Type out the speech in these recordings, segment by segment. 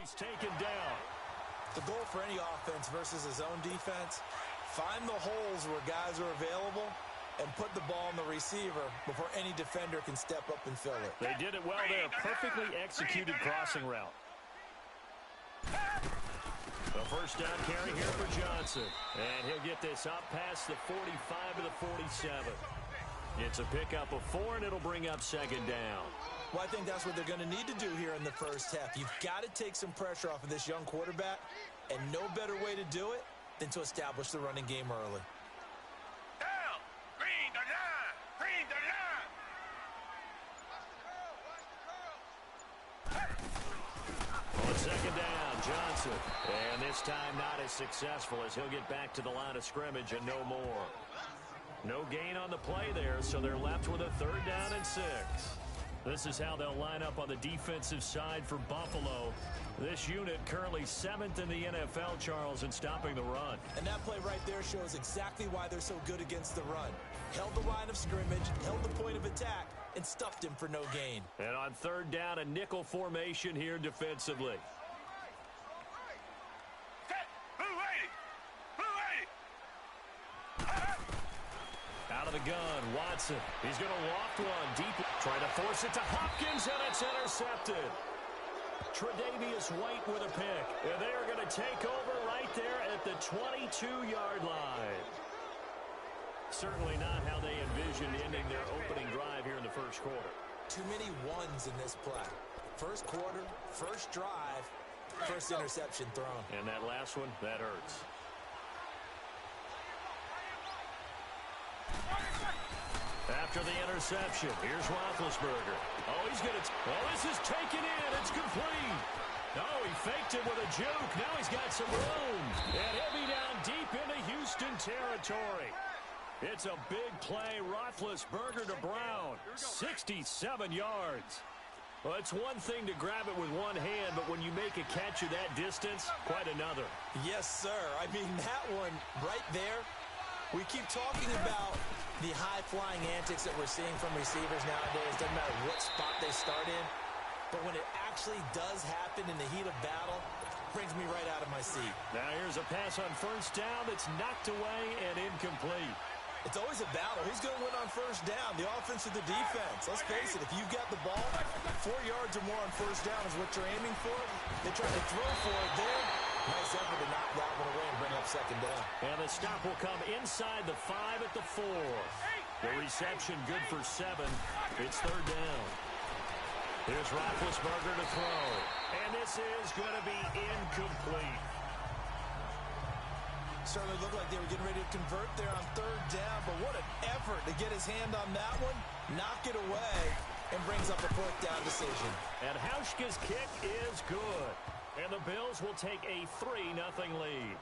He's taken down. The goal for any offense versus a zone defense, find the holes where guys are available and put the ball on the receiver before any defender can step up and fill it. They did it well there. Perfectly executed crossing route. A first down carry here for Johnson. And he'll get this up past the 45 to the 47. It's a pickup of 4, and it'll bring up second down. Well, I think that's what they're going to need to do here in the first half. You've got to take some pressure off of this young quarterback, and no better way to do it than to establish the running game early. Down! Green the line! Green the line! On second down, Johnson. And this time not as successful as he'll get back to the line of scrimmage and no more. No gain on the play there, so they're left with a third down and 6. This is how they'll line up on the defensive side for Buffalo. This unit currently 7th in the NFL, Charles, in stopping the run. And that play right there shows exactly why they're so good against the run. Held the line of scrimmage, held the point of attack, and stuffed him for no gain. And on third down, a nickel formation here defensively. Out of the gun, Watson. He's going to loft one deep. Trying to force it to Hopkins, and it's intercepted. Tre'Davious White with a pick. And they are going to take over right there at the 22-yard line. Certainly not how they envisioned ending their opening drive here in the first quarter. Too many ones in this play. First quarter, first drive, first interception thrown. And that last one, that hurts. After the interception, here's Roethlisberger. Oh, he's going to... Oh, this is taken in. It's complete. Oh, he faked it with a juke. Now he's got some room. And he'll be down deep into Houston territory. It's a big play. Roethlisberger to Brown. 67 yards. Well, it's one thing to grab it with one hand, but when you make a catch of that distance, quite another. Yes, sir. I mean, that one right there. We keep talking about the high-flying antics that we're seeing from receivers nowadays. Doesn't matter what spot they start in. But when it actually does happen in the heat of battle, it brings me right out of my seat. Now here's a pass on first down that's knocked away and incomplete. It's always a battle. Who's going to win on first down? The offense or the defense? Let's face it, if you've got the ball, 4 yards or more on first down is what you're aiming for. They try to throw for it there. Nice effort to knock that one away and bring up second down. And the stop will come inside the 5 at the 4. The reception good for 7. It's third down. Here's Roethlisberger to throw. And this is going to be incomplete. Certainly looked like they were getting ready to convert there on third down, but what an effort to get his hand on that one, knock it away, and brings up a fourth down decision. And Hauschka's kick is good. And the Bills will take a 3-0 lead.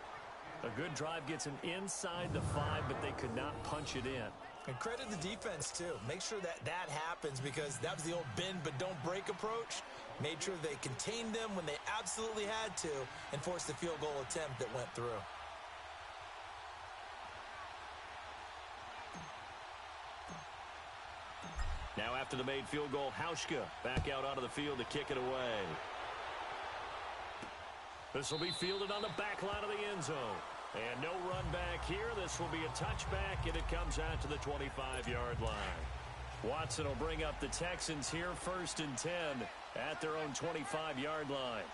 A good drive gets them inside the 5, but they could not punch it in. And credit the defense, too. Make sure that that happens because that was the old bend but don't break approach. Made sure they contained them when they absolutely had to and forced the field goal attempt that went through. Now after the made field goal, Hauschka back out onto the field to kick it away. This will be fielded on the back line of the end zone. And no run back here. This will be a touchback, and it comes out to the 25-yard line. Watson will bring up the Texans here, 1st and 10 at their own 25-yard line.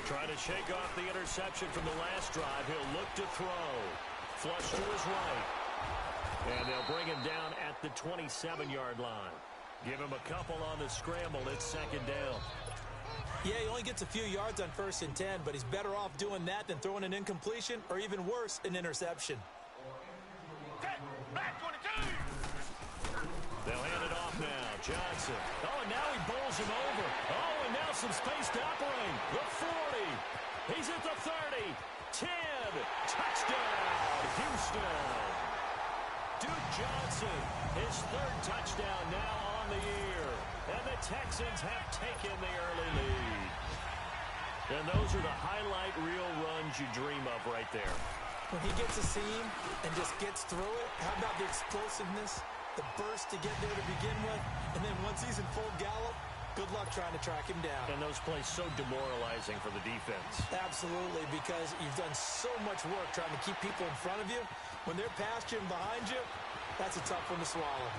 Trying to shake off the interception from the last drive. He'll look to throw. Flush to his right. And they'll bring him down at the 27-yard line. Give him a couple on the scramble. It's second down. Yeah, he only gets a few yards on 1st and 10, but he's better off doing that than throwing an incompletion or even worse, an interception. They'll hand it off now. Johnson. Oh, and now he bowls him over. Oh, and now some space to operate. The 40. He's at the 30. 10. Touchdown, Houston. Duke Johnson, his 3rd touchdown now on the year. And the Texans have taken the early lead. And those are the highlight reel runs you dream of right there. When he gets a seam and just gets through it, how about the explosiveness, the burst to get there to begin with, and then once he's in full gallop, Good luck trying to track him down. And those plays so demoralizing for the defense. Absolutely, because you've done so much work trying to keep people in front of you. When they're past you and behind you, that's a tough one to swallow.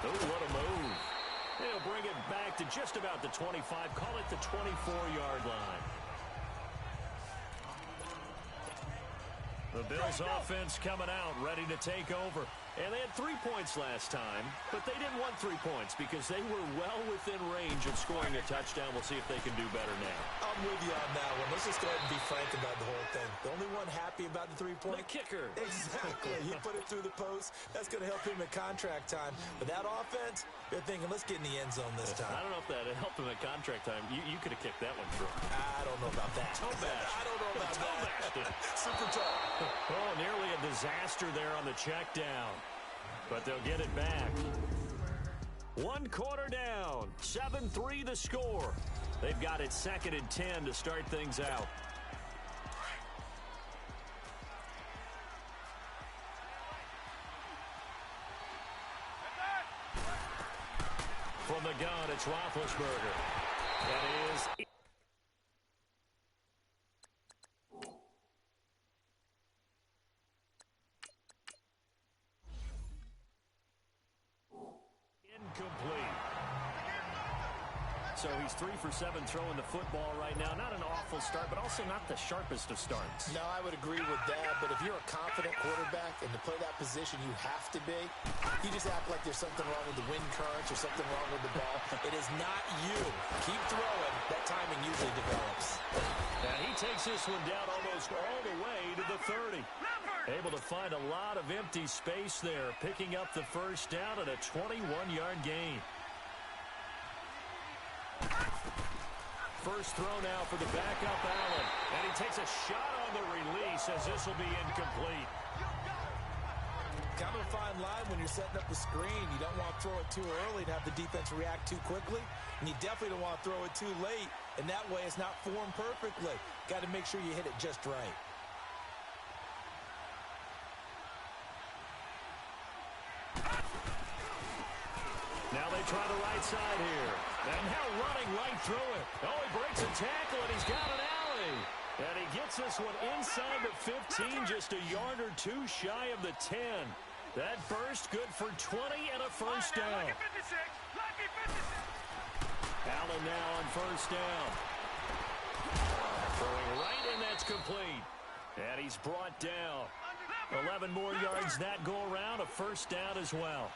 Oh, what a move. They'll bring it back to just about the 25. Call it the 24-yard line. The Bills offense coming out, ready to take over. And they had 3 points last time, but they didn't want 3 points because they were well within range of scoring a touchdown. We'll see if they can do better now. I'm with you on that one. Let's just go ahead and be frank about the whole thing. The only one happy about the 3-point? The kicker. Exactly. He put it through the post. That's going to help him at contract time. But that offense, they're thinking, let's get in the end zone this time. I don't know if that helped him at contract time. You could have kicked that one through. I don't know about that. Toe bash. I don't know about that. Super tough. Oh, nearly a disaster there on the check down. But they'll get it back. 1 quarter down. 7-3 the score. They've got it 2nd and 10 to start things out. From the gun, it's Roethlisberger. That is... incomplete. So he's 3 for 7 throwing the football right now. Not an awful start, but also not the sharpest of starts. No, I would agree with that. But if you're a confident quarterback and to play that position you have to be, you just act like there's something wrong with the wind currents or something wrong with the ball. It is not you. Keep throwing. That timing usually develops. And he takes this one down almost all the way to the 30. Able to find a lot of empty space there, picking up the first down at a 21-yard gain. First throw now for the backup Allen. And he takes a shot on the release as this will be incomplete. Kind of a fine line when you're setting up the screen. You don't want to throw it too early to have the defense react too quickly. And you definitely don't want to throw it too late. And that way it's not formed perfectly. Got to make sure you hit it just right. Now they try the right side here. And now running right through it. Oh, he breaks a tackle, and he's got an alley. And he gets this one inside the 15, just a yard or two shy of the 10. That burst good for 20 and a first down. Allen now on first down. Throwing right, and that's complete. And he's brought down. 11 more yards that go around, a first down as well.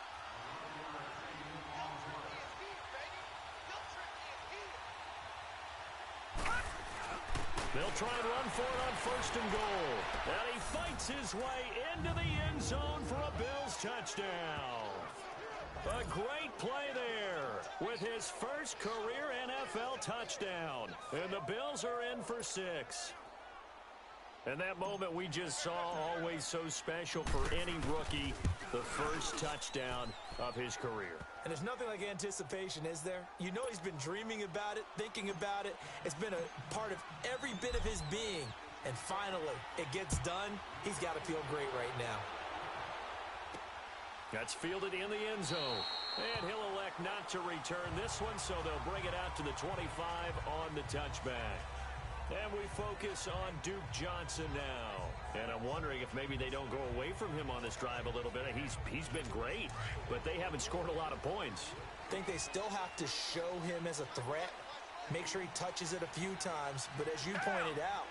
They'll try and run for it on first and goal. And he fights his way into the end zone for a Bills touchdown. A great play there with his first career NFL touchdown. And the Bills are in for 6. And that moment we just saw, always so special for any rookie, the first touchdown of his career. And there's nothing like anticipation, is there? You know he's been dreaming about it, thinking about it. It's been a part of every bit of his being. And finally, it gets done. He's got to feel great right now. That's fielded in the end zone. And he'll elect not to return this one, so they'll bring it out to the 25 on the touchback. And we focus on Duke Johnson now. And I'm wondering if maybe they don't go away from him on this drive a little bit. He's been great, but they haven't scored a lot of points. I think they still have to show him as a threat. Make sure he touches it a few times. But as you pointed out,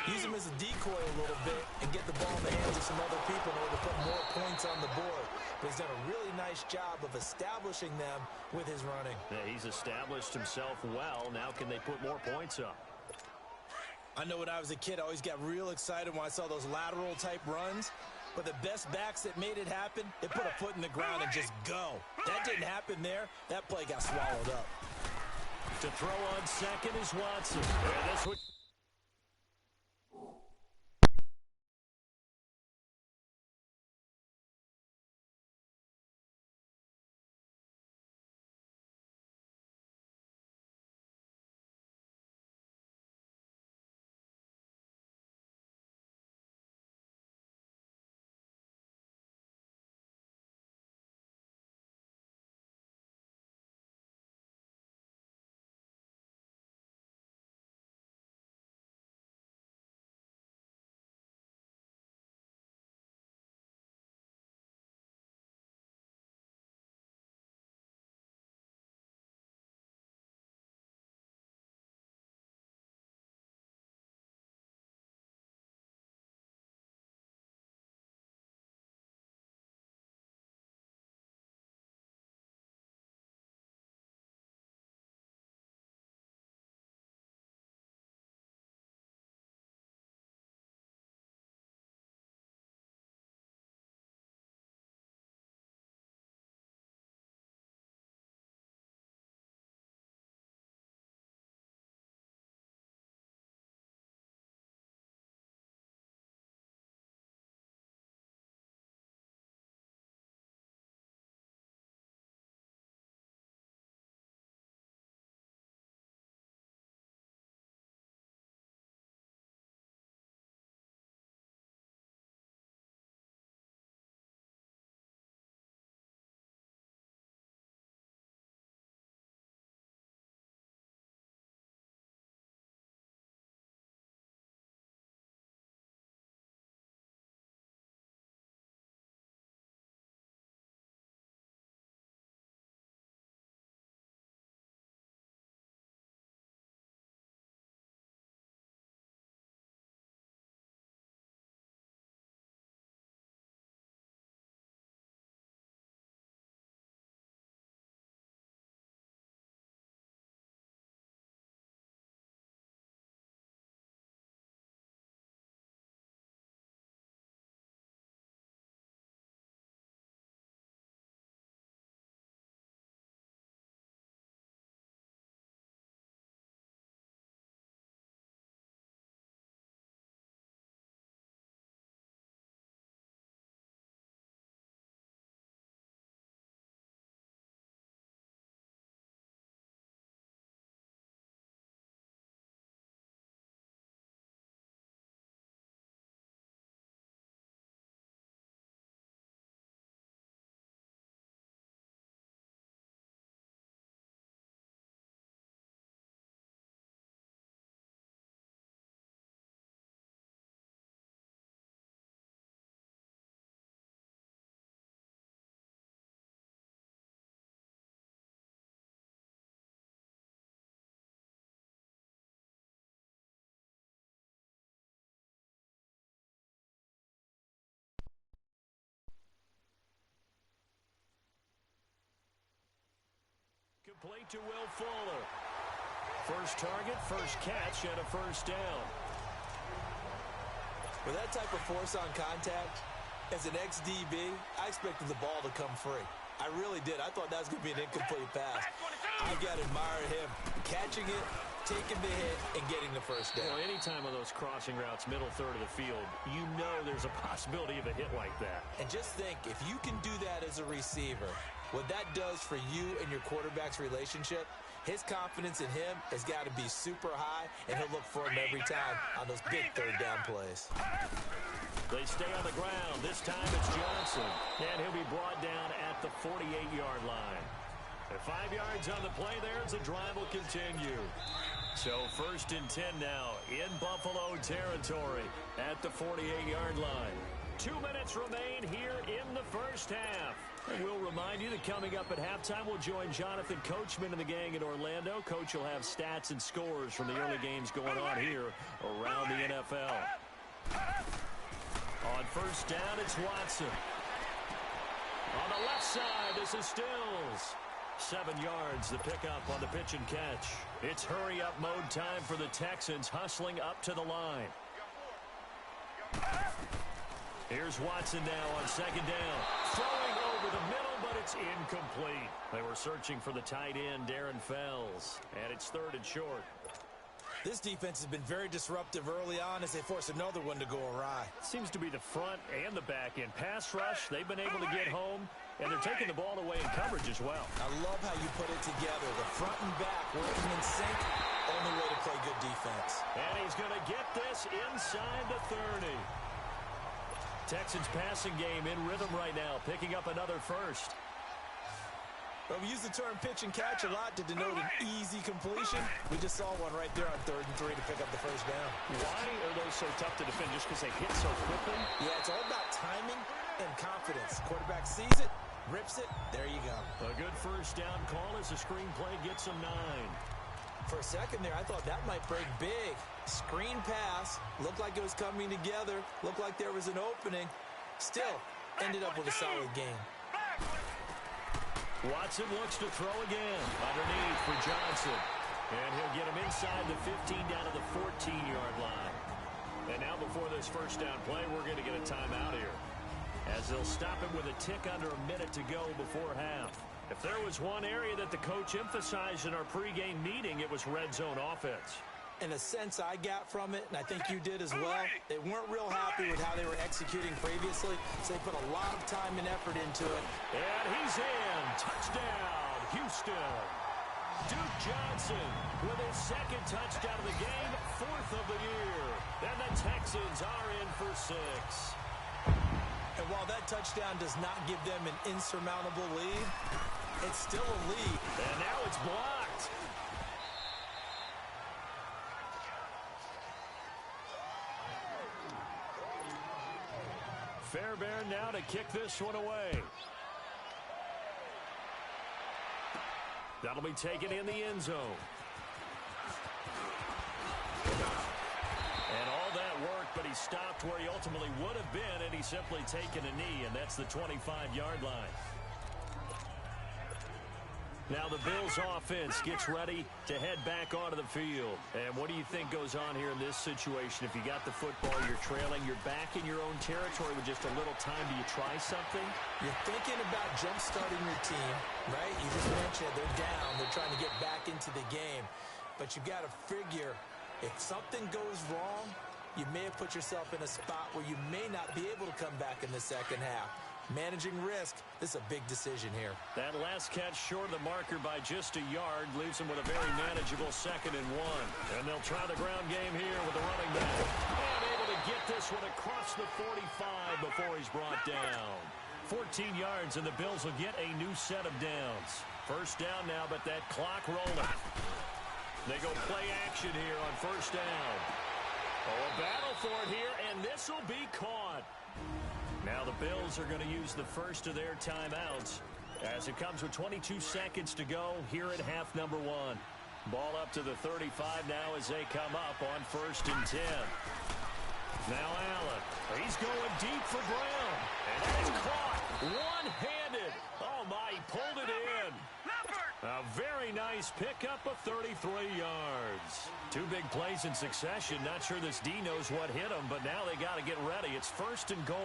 use him as a decoy a little bit and get the ball in the hands of some other people in order to put more points on the board. But he's done a really nice job of establishing them with his running. Yeah, he's established himself well. Now can they put more points up? I know when I was a kid, I always got real excited when I saw those lateral-type runs. But the best backs that made it happen, they put a foot in the ground and just go. That didn't happen there. That play got swallowed up. To throw on second is Watson. And this would Complete to Will Fuller. First target, first catch, and a first down. With that type of force on contact, as an ex-DB, I expected the ball to come free. I really did. I thought that was going to be an incomplete pass. I got to admire him catching it, taking the hit, and getting the first down. Well, anytime on those crossing routes, middle third of the field, you know there's a possibility of a hit like that. And just think, if you can do that as a receiver, what that does for you and your quarterback's relationship, his confidence in him has got to be super high, and he'll look for him every time on those big third down plays. They stay on the ground. This time it's Johnson. And he'll be brought down at the 48-yard line. At 5 yards on the play there as the drive will continue. So 1st and 10 now in Buffalo territory at the 48-yard line. 2 minutes remain here in the first half. And we'll remind you that coming up at halftime, we'll join Jonathan Coachman and the gang in Orlando. Coach will have stats and scores from the early games going on here around the NFL. On first down, it's Watson. On the left side, this is Stills. 7 yards, the pickup on the pitch and catch. It's hurry-up mode time for the Texans, hustling up to the line. Here's Watson now on second down. Throwing over the middle, but it's incomplete. They were searching for the tight end, Darren Fells, and it's 3rd and short. This defense has been very disruptive early on as they force another one to go awry. Seems to be the front and the back end. Pass rush, they've been able to get home, and they're taking the ball away in coverage as well. I love how you put it together. The front and back working in sync. Only way to play good defense. And he's going to get this inside the 30. Texans passing game in rhythm right now, picking up another first. But we use the term pitch and catch a lot to denote an easy completion. We just saw one right there on 3rd and 3 to pick up the first down. Why are those so tough to defend? Just because they hit so quickly? Yeah, it's all about timing and confidence. Quarterback sees it, rips it, there you go. A good first down call as the screen play gets him 9. For a second there, I thought that might break big. Screen pass, looked like it was coming together, looked like there was an opening. Still, ended up with a solid game. Watson looks to throw again. Underneath for Johnson. And he'll get him inside the 15 down to the 14-yard line. And now before this first down play, we're going to get a timeout here, as they'll stop him with a tick under a minute to go before half. If there was one area that the coach emphasized in our pregame meeting, it was red zone offense. In the sense I got from it, and I think you did as well, they weren't real happy with how they were executing previously, so they put a lot of time and effort into it. And he's in. Touchdown, Houston. Duke Johnson with his 2nd touchdown of the game, 4th of the year. And the Texans are in for 6. And while that touchdown does not give them an insurmountable lead, it's still a lead. And now it's blocked. Fairbairn now to kick this one away. That'll be taken in the end zone. And all that work, but he stopped where he ultimately would have been, and he's simply taken a knee, and that's the 25-yard line. Now the Bills offense gets ready to head back onto the field. And what do you think goes on here in this situation? If you got the football, you're trailing, you're back in your own territory with just a little time. Do you try something? You're thinking about jump-starting your team, right? You just mentioned they're down. They're trying to get back into the game. But you've got to figure, if something goes wrong, you may have put yourself in a spot where you may not be able to come back in the second half. Managing risk, this is a big decision here. That last catch short of the marker by just a yard leaves him with a very manageable 2nd and 1. And they'll try the ground game here with the running back. And able to get this one across the 45 before he's brought down. 14 yards, and the Bills will get a new set of downs. First down now, but that clock rolling. They go play action here on first down. Oh, a battle for it here, and this will be caught. Now the Bills are going to use the first of their timeouts as it comes with 22 seconds to go here at half number 1. Ball up to the 35 now as they come up on 1st and 10. Now Allen. He's going deep for Brown. And that is caught one-handed. Oh, my, he pulled it in. A very nice pickup of 33 yards. Two big plays in succession. Not sure this D knows what hit him, but now they got to get ready. It's 1st and goal.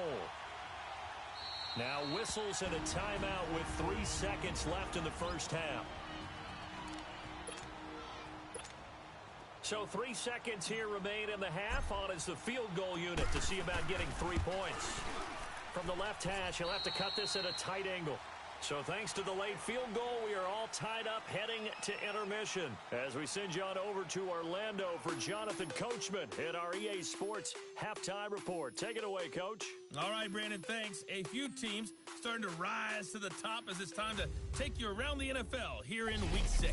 Now whistles and a timeout with 3 seconds left in the first half. So 3 seconds here remain in the half. On is the field goal unit to see about getting 3 points. From the left hash, he'll have to cut this at a tight angle. So thanks to the late field goal, we are all tied up heading to intermission. As we send you on over to Orlando for Jonathan Coachman at our EA Sports Halftime Report. Take it away, Coach. All right, Brandon, thanks. A few teams starting to rise to the top as it's time to take you around the NFL here in Week 6.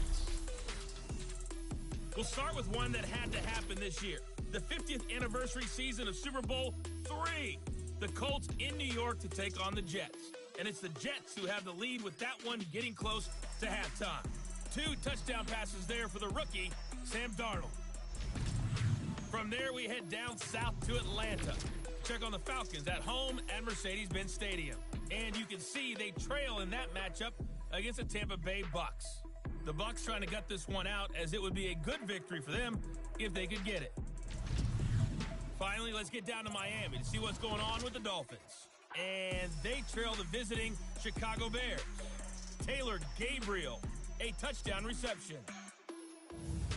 We'll start with one that had to happen this year. The 50th anniversary season of Super Bowl III. The Colts in New York to take on the Jets. And it's the Jets who have the lead with that one getting close to halftime. 2 touchdown passes there for the rookie, Sam Darnold. From there, we head down south to Atlanta. Check on the Falcons at home at Mercedes-Benz Stadium. And you can see they trail in that matchup against the Tampa Bay Bucks. The Bucks trying to gut this one out as it would be a good victory for them if they could get it. Finally, let's get down to Miami to see what's going on with the Dolphins. And they trail the visiting Chicago Bears. Taylor Gabriel, a touchdown reception.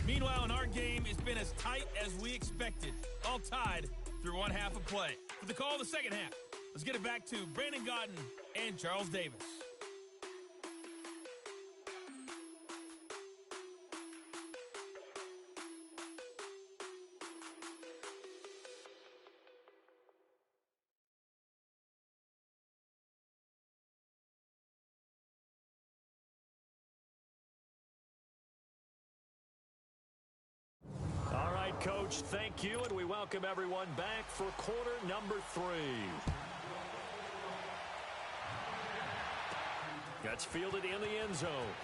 Meanwhile, in our game, it's been as tight as we expected. All tied through one half of play. For the call of the second half, let's get it back to Brandon Gaudin and Charles Davis. Coach, thank you, and we welcome everyone back for quarter number 3. That's fielded in the end zone.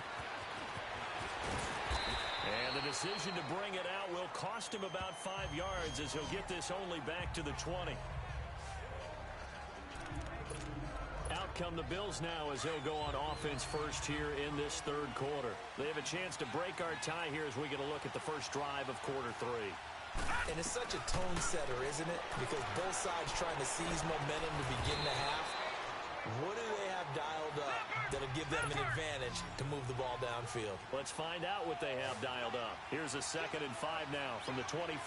And the decision to bring it out will cost him about 5 yards as he'll get this only back to the 20. Out come the Bills now as they'll go on offense first here in this third quarter. They have a chance to break our tie here as we get a look at the first drive of quarter 3. And it's such a tone setter, isn't it? Because both sides trying to seize momentum to begin the half. What do they have dialed up that'll give them an advantage to move the ball downfield? Let's find out what they have dialed up. Here's a 2nd and 5 now from the 25.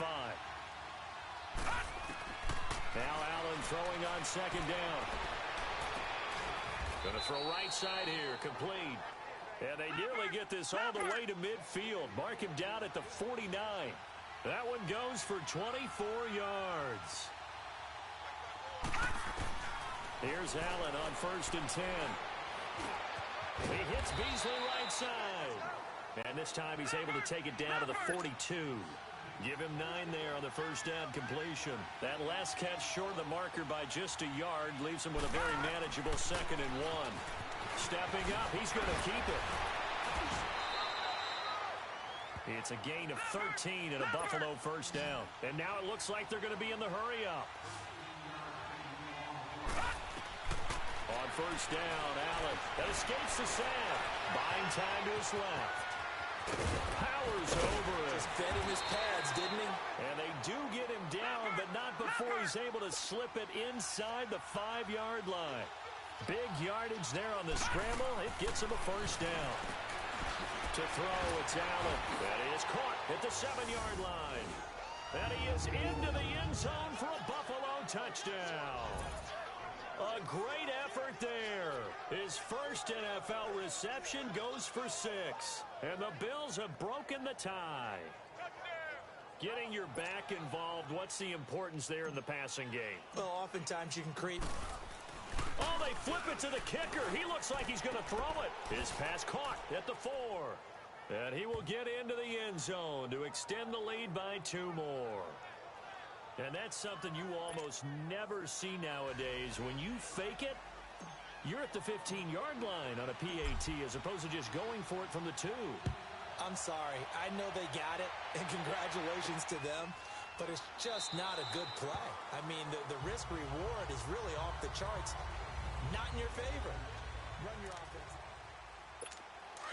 Now Allen throwing on 2nd down. Going to throw right side here, complete. And they nearly get this all the way to midfield. Mark him down at the 49. That one goes for 24 yards. Here's Allen on 1st and 10. He hits Beasley right side. And this time he's able to take it down to the 42. Give him 9 there on the first down completion. That last catch short of the marker by just a yard leaves him with a very manageable 2nd and 1. Stepping up, he's going to keep it. It's a gain of 13 and a Buffalo first down. And now it looks like they're going to be in the hurry-up. On first down, Allen. That escapes the sack. Buying time to his left. Powers over it. Just fed him his pads, didn't he? And they do get him down, but not before he's able to slip it inside the 5-yard line. Big yardage there on the scramble. It gets him a first down. To throw, it's Allen. And he is caught at the 7-yard line. And he is into the end zone for a Buffalo touchdown. A great effort there. His first NFL reception goes for 6. And the Bills have broken the tie. Getting your back involved, what's the importance there in the passing game? Well, oftentimes you can create... Oh, they flip it to the kicker. He looks like he's going to throw it. His pass caught at the 4. And he will get into the end zone to extend the lead by 2 more. And that's something you almost never see nowadays. When you fake it, you're at the 15-yard line on a PAT as opposed to just going for it from the 2. I'm sorry. I know they got it, and congratulations to them. But it's just not a good play. I mean, the risk-reward is really off the charts. Not in your favor. Run your offense.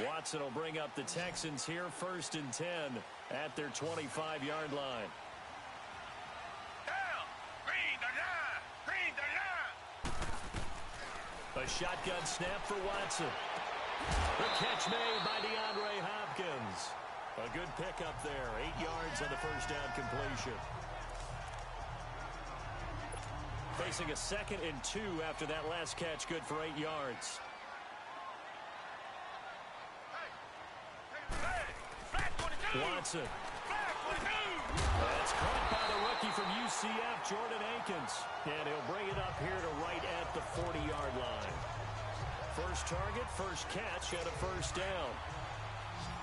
Watson will bring up the Texans here 1st and 10 at their 25-yard line. Down. Green the line. Green the line. A shotgun snap for Watson. The catch made by DeAndre Hopkins. A good pickup there. 8 yards on the first down completion. Facing a 2nd and 2 after that last catch, good for 8 yards. Watson. That's caught by the rookie from UCF, Jordan Akins. And he'll bring it up here to right at the 40-yard line. First target, first catch, and a first down.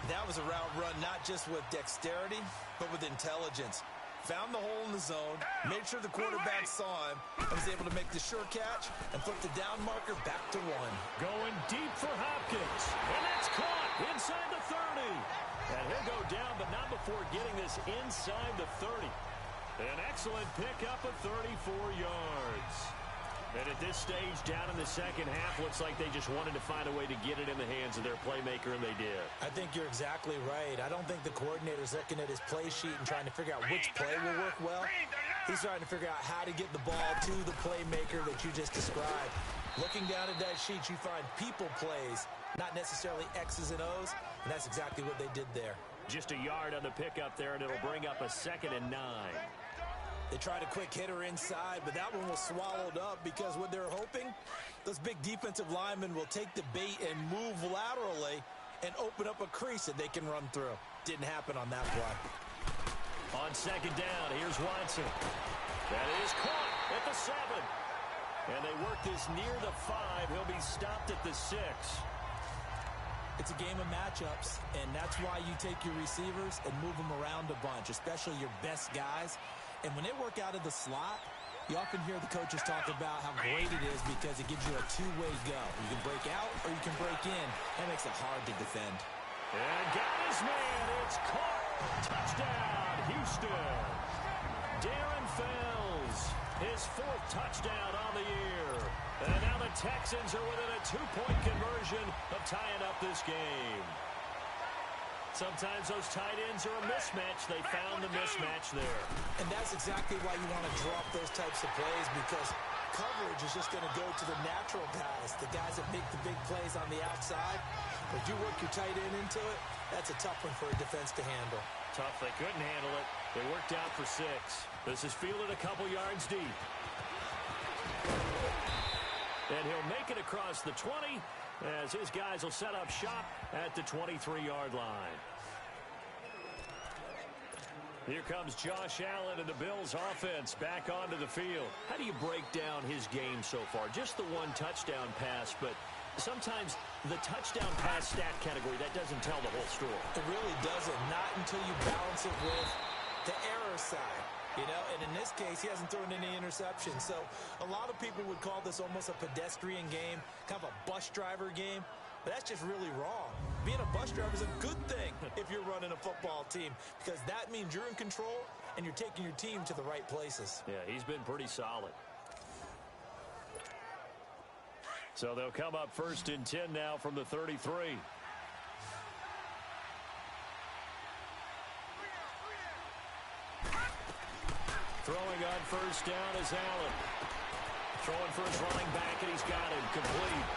That was a route run not just with dexterity, but with intelligence. Found the hole in the zone, made sure the quarterback saw him, and was able to make the sure catch and flip the down marker back to 1. Going deep for Hopkins. And that's caught inside the 30. And he'll go down, but not before getting this inside the 30. An excellent pickup of 34 yards. And at this stage, down in the second half, looks like they just wanted to find a way to get it in the hands of their playmaker, and they did. I think you're exactly right. I don't think the coordinator's looking at his play sheet and trying to figure out which play will work well. He's trying to figure out how to get the ball to the playmaker that you just described. Looking down at that sheet, you find people plays, not necessarily X's and O's, and that's exactly what they did there. Just a yard on the pickup there, and it'll bring up a 2nd and 9. They tried a quick hitter inside, but that one was swallowed up because what they're hoping, those big defensive linemen will take the bait and move laterally and open up a crease that they can run through. Didn't happen on that play. On 2nd down, here's Watson. That is caught at the 7. And they work this near the 5. He'll be stopped at the 6. It's a game of matchups, and that's why you take your receivers and move them around a bunch, especially your best guys. And when they work out of the slot, you often hear the coaches talk about how great it is because it gives you a two-way go. You can break out or you can break in. That makes it hard to defend. And got his man. It's caught. Touchdown, Houston. Darren Fells, his 4th touchdown on the year. And now the Texans are within a 2-point conversion of tying up this game. Sometimes those tight ends are a mismatch. They found the mismatch there. And that's exactly why you want to drop those types of plays, because coverage is just going to go to the natural guys, the guys that make the big plays on the outside. But if you work your tight end into it, that's a tough one for a defense to handle. Tough. They couldn't handle it. They worked out for 6. This is fielded a couple yards deep. And he'll make it across the 20 as his guys will set up shop at the 23-yard line. Here comes Josh Allen and the Bills offense back onto the field. How do you break down his game so far? Just the 1 touchdown pass, but sometimes the touchdown pass stat category, that doesn't tell the whole story. It really doesn't, not until you balance it with the error side. You know, and in this case, he hasn't thrown any interceptions. So a lot of people would call this almost a pedestrian game, kind of a bus driver game. But that's just really wrong. Being a bus driver is a good thing if you're running a football team, because that means you're in control and you're taking your team to the right places. Yeah, he's been pretty solid. So they'll come up 1st and 10 now from the 33. Throwing on 1st down is Allen. Throwing for his running back, and he's got him complete.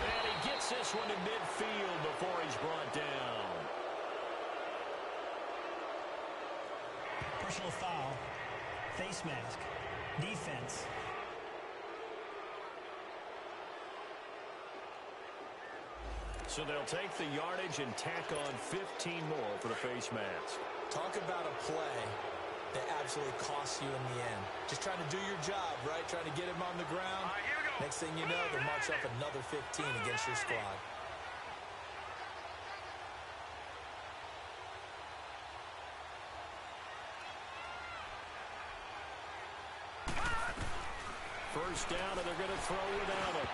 And he gets this one to midfield before he's brought down. Personal foul. Face mask. Defense. So they'll take the yardage and tack on 15 more for the face mask. Talk about a play that absolutely costs you in the end. Just trying to do your job, right? Trying to get him on the ground. Here we go. Next thing you know, they march off another 15 against your squad. First down, and they're going to throw without it.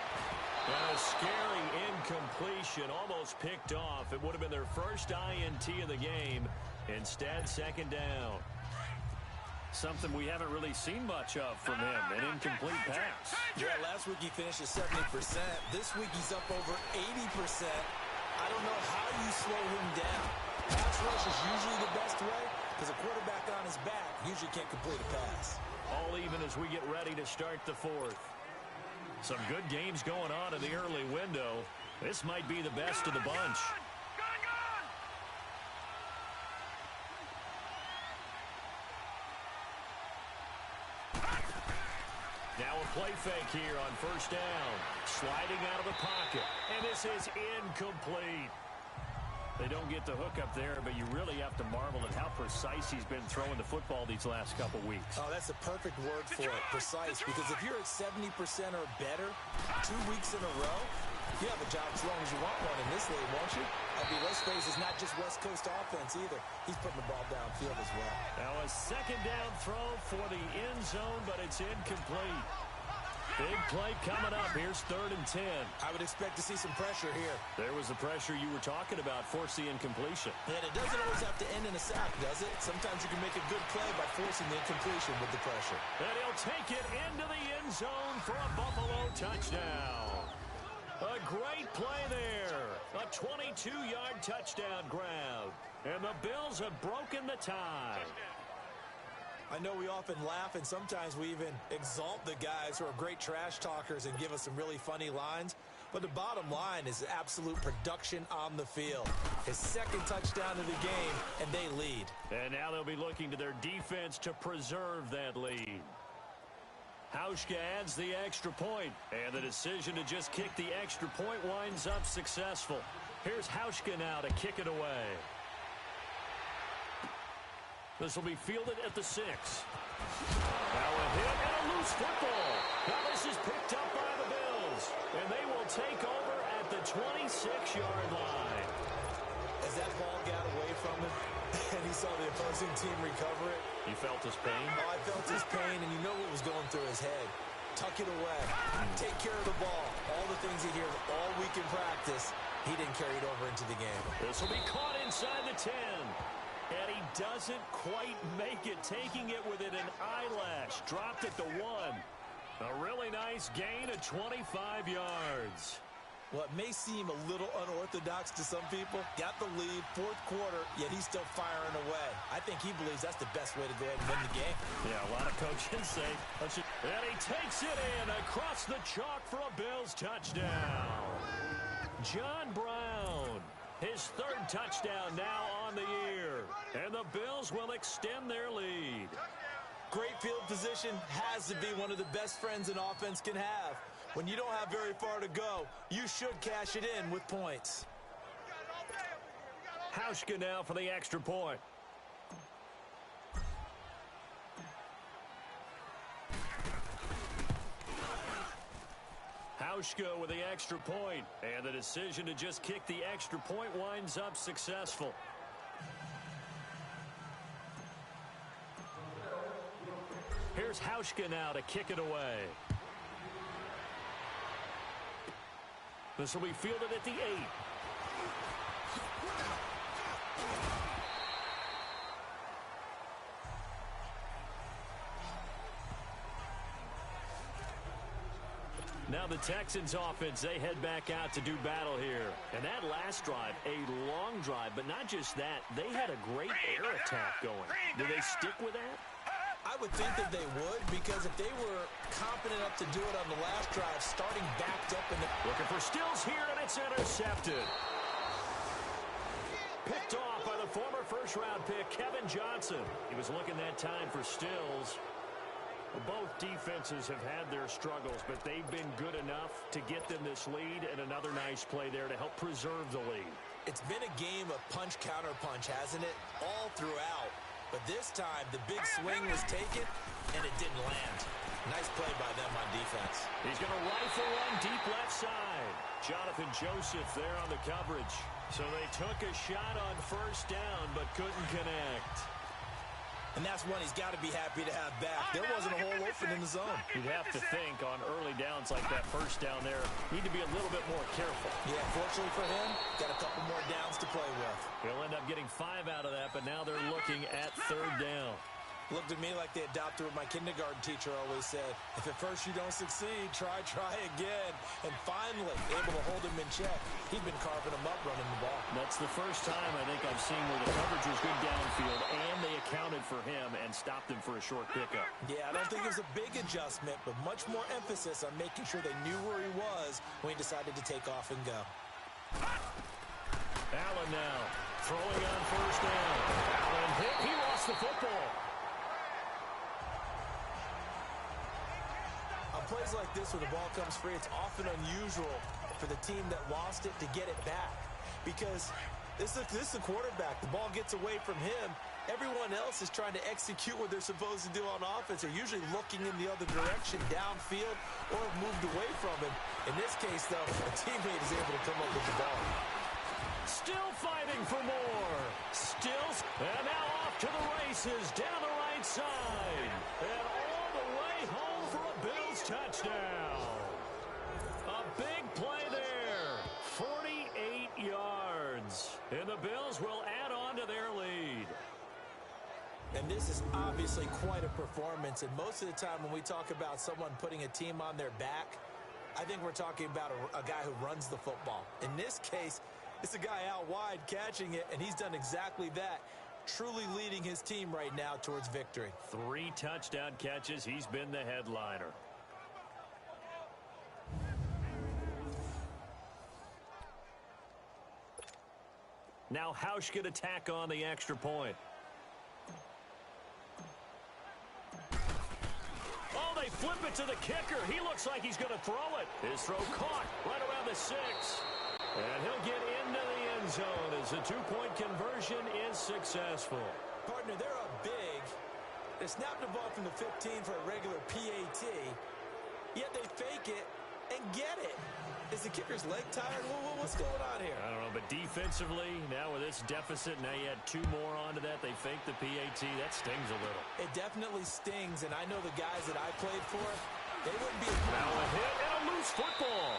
And a scary incompletion, almost picked off. It would have been their first INT of the game. Instead, 2nd down. Something we haven't really seen much of from him, an incomplete pass. Yeah, last week he finished at 70%. This week he's up over 80%. I don't know how you slow him down. Pass rush is usually the best way because a quarterback on his back usually can't complete a pass. All even as we get ready to start the fourth. Some good games going on in the early window. This might be the best of the bunch. Now a play fake here on first down. Sliding out of the pocket. And this is incomplete. They don't get the hook up there, but you really have to marvel at how precise he's been throwing the football these last couple weeks. Oh, that's the perfect word for it, precise, because if you're at 70% or better 2 weeks in a row, you have a job as long as you want one in this league, won't you? I mean, let's face it, it's not just West Coast offense either. He's putting the ball downfield as well. Now a second down throw for the end zone, but it's incomplete. Big play coming up. Here's 3rd and 10. I would expect to see some pressure here. There was the pressure you were talking about, force the incompletion. And it doesn't always have to end in a sack, does it? Sometimes you can make a good play by forcing the incompletion with the pressure. And he'll take it into the end zone for a Buffalo touchdown. A great play there. A 22-yard touchdown grab. And the Bills have broken the tie. I know we often laugh, and sometimes we even exalt the guys who are great trash talkers and give us some really funny lines. But the bottom line is absolute production on the field. His second touchdown of the game, and they lead. And now they'll be looking to their defense to preserve that lead. Hauschka adds the extra point, and the decision to just kick the extra point winds up successful. Here's Hauschka now to kick it away. This will be fielded at the 6. Now a hit and a loose football. Now this is picked up by the Bills, and they will take over at the 26-yard line. As that ball got away from him, and he saw the opposing team recover it. You felt his pain? Oh, I felt his pain, and you know what was going through his head. Tuck it away. Take care of the ball. All the things he hears all week in practice, he didn't carry it over into the game. This will be caught inside the 10. And he doesn't quite make it, taking it within an eyelash. Dropped it to 1. A really nice gain of 25 yards. Well, it may seem a little unorthodox to some people. Got the lead, 4th quarter, yet he's still firing away. I think he believes that's the best way to go ahead and win the game. Yeah, a lot of coaches say. And he takes it in across the chalk for a Bills touchdown. John Brown, his 3rd touchdown now on the year. And the Bills will extend their lead. Great field position has to be one of the best friends an offense can have. When you don't have very far to go, you should cash it in with points. Hauschka now for the extra point. Hauschka with the extra point, and the decision to just kick the extra point winds up successful. Here's Hauschka now to kick it away. This will be fielded at the 8. Now the Texans offense, they head back out to do battle here. And that last drive, a long drive, but not just that, they had a great air attack going. Do they stick with that? I would think that they would, because if they were confident enough to do it on the last drive, starting backed up in the... Looking for Stills here, and it's intercepted. Picked off by the former first-round pick, Kevin Johnson. He was looking that time for Stills. Both defenses have had their struggles, but they've been good enough to get them this lead, and another nice play there to help preserve the lead. It's been a game of punch-counter-punch, hasn't it? All throughout. But this time, the big swing was taken, and it didn't land. Nice play by them on defense. He's going to rifle one deep left side. Jonathan Joseph there on the coverage. So they took a shot on first down, but couldn't connect. And that's one he's got to be happy to have back. There wasn't a hole open in the zone. You'd have to think on early downs like that first down there, need to be a little bit more careful. Yeah, fortunately for him, got a couple more downs to play with. He'll end up getting 5 out of that, but now they're looking at 3rd down. Looked at me like they adopted what my kindergarten teacher always said. If at first you don't succeed, try again. And finally, able to hold him in check. He'd been carving him up running the ball. That's the first time I think I've seen where the coverage was good downfield and they accounted for him and stopped him for a short pickup. Yeah, I don't think it was a big adjustment, but much more emphasis on making sure they knew where he was when he decided to take off and go. Allen now throwing on first down. Allen hit. He lost the football. On plays like this, when the ball comes free, it's often unusual for the team that lost it to get it back. Because this is the quarterback. The ball gets away from him. Everyone else is trying to execute what they're supposed to do on offense. They're usually looking in the other direction, downfield, or have moved away from him. In this case, though, a teammate is able to come up with the ball. Still fighting for more. And now off to the races down the right side. And all the way home for a Bills touchdown. A big play there. 48 yards. And the Bills will add on to their lead. And this is obviously quite a performance. And most of the time when we talk about someone putting a team on their back, I think we're talking about a guy who runs the football. In this case, it's a guy out wide catching it, and he's done exactly that, truly leading his team right now towards victory. 3 touchdown catches. He's been the headliner. Now Hausch could attack on the extra point. Oh, they flip it to the kicker. He looks like he's going to throw it. His throw caught right around the 6. And he'll get into the end zone as the 2-point conversion is successful. Partner, they're up big. They snap the ball from the 15 for a regular PAT, yet they fake it and get it. Is the kicker's leg tired? What's going on here? I don't know, but defensively, now with this deficit, now you add 2 more onto that. They fake the PAT. That stings a little. It definitely stings, and I know the guys that I played for, they wouldn't be... Now a hit and a loose football.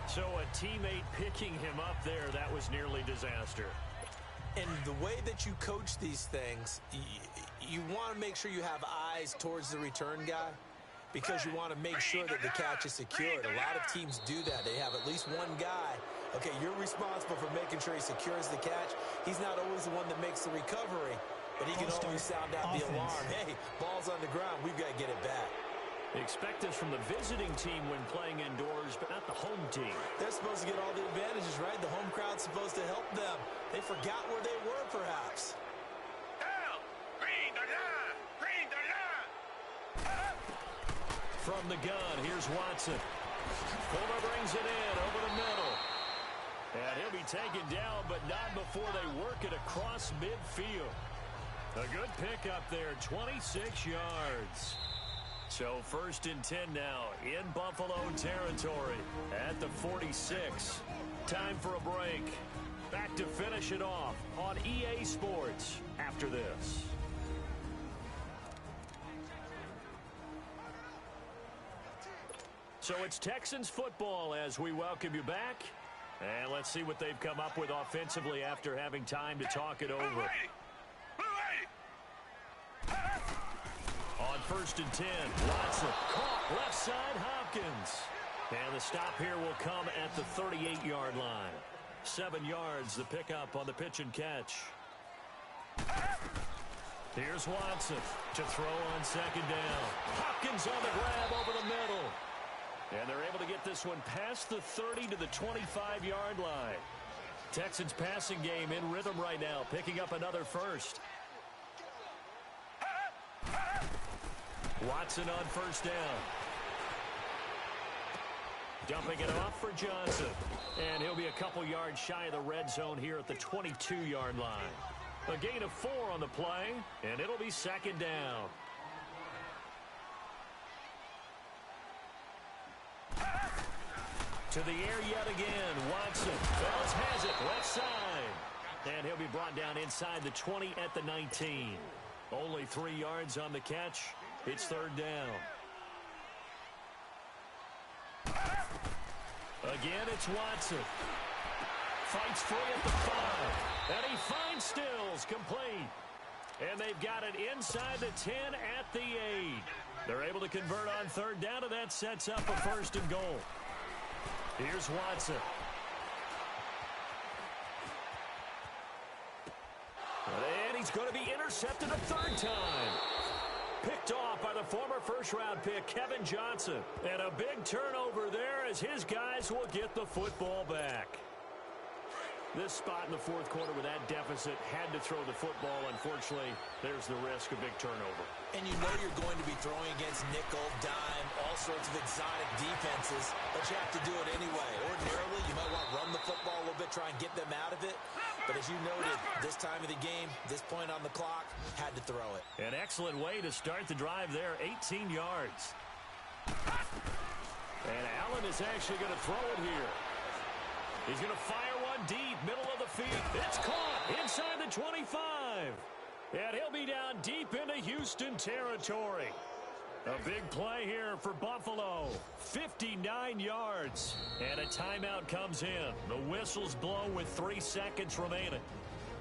So a teammate picking him up there, that was nearly disaster. And the way that you coach these things, you want to make sure you have eyes towards the return guy because you want to make sure that the catch is secured. A lot of teams do that. They have at least one guy. Okay, you're responsible for making sure he secures the catch. He's not always the one that makes the recovery, but he can always sound out the alarm. Hey, ball's on the ground. We've got to get it back. Expect this from the visiting team when playing indoors, but not the home team. They're supposed to get all the advantages, right? The home crowd's supposed to help them. They forgot where they were, perhaps. Down! Green the line! Green the line! From the gun, here's Watson. Fuller brings it in over the middle. And he'll be taken down, but not before they work it across midfield. A good pickup there, 26 yards. So 1st and 10 now in Buffalo territory at the 46. Time for a break. Back to finish it off on EA Sports after this. So it's Texans football as we welcome you back. And let's see what they've come up with offensively after having time to talk it over. On 1st and 10, Watson caught left side Hopkins. And the stop here will come at the 38-yard line. 7 yards, the pickup on the pitch and catch. Here's Watson to throw on 2nd down. Hopkins on the grab over the middle. And they're able to get this one past the 30 to the 25-yard line. Texans passing game in rhythm right now, picking up another first. Watson on 1st down. Dumping it off for Johnson. And he'll be a couple yards shy of the red zone here at the 22-yard line. A gain of 4 on the play, and it'll be 2nd down. To the air yet again. Watson. Fells has it. Left side. And he'll be brought down inside the 20 at the 19. Only 3 yards on the catch. It's 3rd down. Again, it's Watson. Fights free at the 5. And he finds Stills, complete. And they've got it inside the 10 at the 8. They're able to convert on third down, and that sets up a first and goal. Here's Watson. And he's going to be intercepted a third time. Picked off by the former first-round pick, Kevin Johnson. And a big turnover there as his guys will get the football back. This spot in the fourth quarter with that deficit had to throw the football. Unfortunately, there's the risk of big turnover. And you know you're going to be throwing against nickel, dime, all sorts of exotic defenses, but you have to do it anyway. Ordinarily, you might want to run the football a little bit, try and get them out of it. But as you noted, this time of the game, this point on the clock, had to throw it. An excellent way to start the drive there, 18 yards. And Allen is actually going to throw it here. He's going to fire one deep, middle of the field. It's caught inside the 25. And he'll be down deep into Houston territory. A big play here for Buffalo. 59 yards. And a timeout comes in. The whistle's blown with 3 seconds remaining.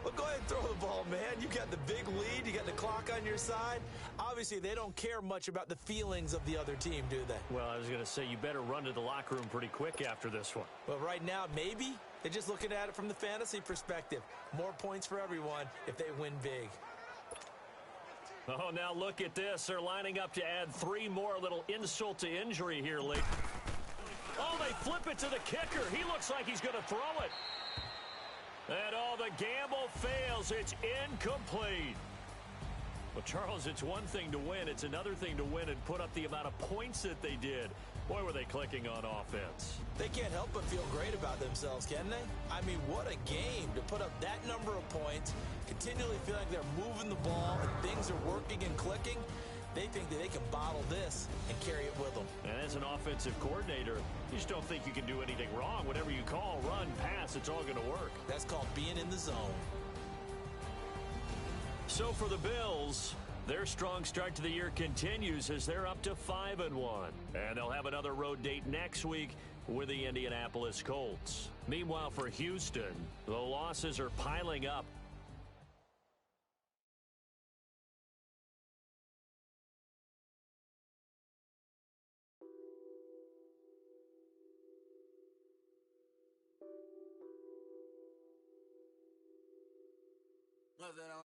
Well, go ahead and throw the ball, man. You got the big lead. You got the clock on your side. Obviously, they don't care much about the feelings of the other team, do they? Well, I was going to say, you better run to the locker room pretty quick after this one. But right now, maybe they're just looking at it from the fantasy perspective. More points for everyone if they win big. Oh, now look at this. They're lining up to add 3 more, a little insult to injury here late. Oh, they flip it to the kicker. He looks like he's going to throw it. And all the gamble fails. It's incomplete. Well, Charles, it's one thing to win. It's another thing to win and put up the amount of points that they did. Boy, were they clicking on offense. They can't help but feel great about themselves, can they? I mean, what a game to put up that number of points, continually feel like they're moving the ball and things are working and clicking. They think that they can bottle this and carry it with them. And as an offensive coordinator, you just don't think you can do anything wrong. Whatever you call, run, pass, it's all going to work. That's called being in the zone. So for the Bills, their strong start to the year continues as they're up to 5-1. And they'll have another road date next week with the Indianapolis Colts. Meanwhile, for Houston, the losses are piling up. Nothing on